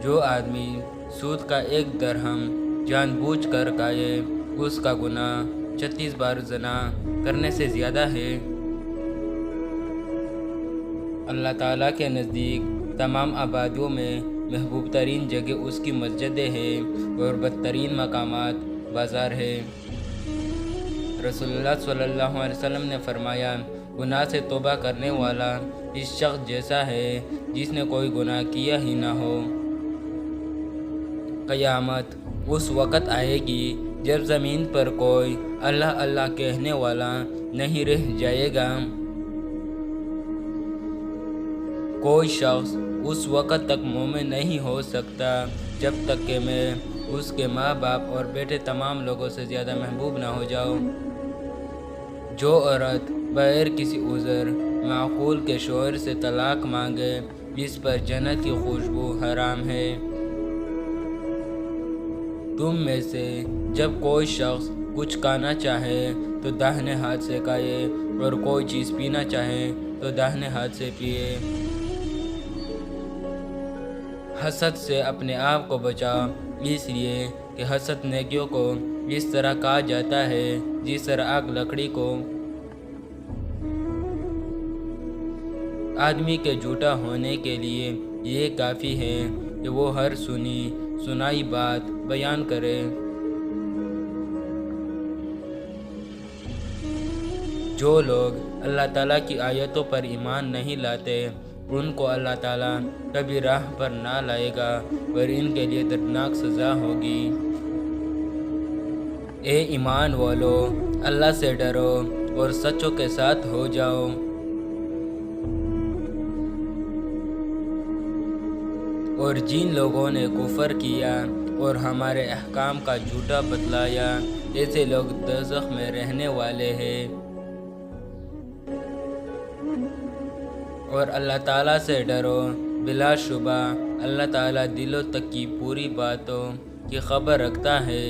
جو آدمی سود کا 1 درہم جان بوجھ کر کھائے اس کا گناہ 36 بار زنا کرنے سے زیادہ ہے۔ اللہ تعالیٰ کے نزدیک تمام آبادیوں میں محبوب ترین جگہ اس کی مسجدیں ہیں اور بدترین مقامات بازار ہے۔ رسول اللہ صلی اللہ علیہ وسلم نے فرمایا، گناہ سے توبہ کرنے والا اس شخص جیسا ہے جس نے کوئی گناہ کیا ہی نہ ہو۔ قیامت اس وقت آئے گی جب زمین پر کوئی اللہ اللہ کہنے والا نہیں رہ جائے گا۔ کوئی شخص اس وقت تک مومن نہیں ہو سکتا جب تک کہ میں اس کے ماں باپ اور بیٹے تمام لوگوں سے زیادہ محبوب نہ ہو جاؤں۔ جو عورت بغیر کسی عذر معقول کے شوہر سے طلاق مانگے اس پر جنت کی خوشبو حرام ہے۔ تم میں سے جب کوئی شخص کچھ کھانا چاہے تو داہنے ہاتھ سے کھائے اور کوئی چیز پینا چاہے تو داہنے ہاتھ سے پیے۔ حسد سے اپنے آپ کو بچاؤ، اس لیے کہ حسد نیکیوں کو اس طرح کھا جاتا ہے جس طرح آگ لکڑی کو۔ آدمی کے جھوٹا ہونے کے لیے یہ کافی ہے کہ وہ ہر سنی سنائی بات بیان کرے۔ جو لوگ اللہ تعالیٰ کی آیتوں پر ایمان نہیں لاتے ان کو اللہ تعالیٰ کبھی راہ پر نہ لائے گا اور ان کے لیے دردناک سزا ہوگی۔ اے ایمان والو، اللہ سے ڈرو اور سچوں کے ساتھ ہو جاؤ۔ اور جن لوگوں نے کفر کیا اور ہمارے احکام کا جھوٹا بتلایا ایسے لوگ دوزخ میں رہنے والے ہیں۔ اور اللہ تعالیٰ سے ڈرو، بلا شبہ اللہ تعالیٰ دلوں تک کی پوری باتوں کی خبر رکھتا ہے۔